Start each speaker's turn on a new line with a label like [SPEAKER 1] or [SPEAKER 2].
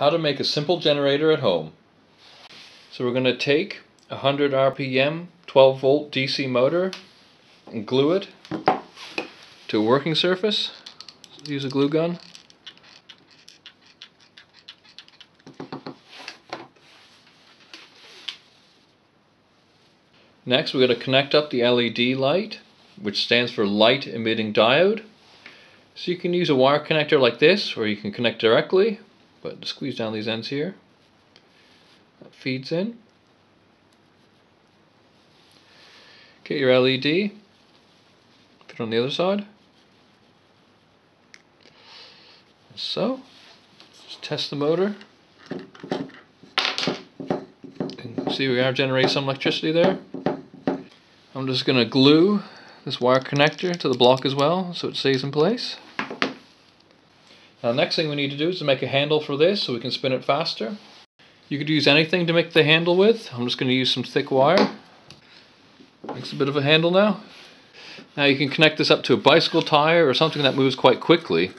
[SPEAKER 1] How to make a simple generator at home. So we're going to take a 100 RPM 12 volt DC motor and glue it to a working surface. Use a glue gun. Next we're going to connect up the LED light, which stands for light emitting diode. So you can use a wire connector like this, or you can connect directly, but just squeeze down these ends here. That feeds in. Get your LED, put it on the other side. So, just test the motor. And see we are generating some electricity there. I'm just going to glue this wire connector to the block as well, so it stays in place. Now the next thing we need to do is to make a handle for this so we can spin it faster. You could use anything to make the handle with. I'm just going to use some thick wire. Makes a bit of a handle now. Now you can connect this up to a bicycle tire or something that moves quite quickly.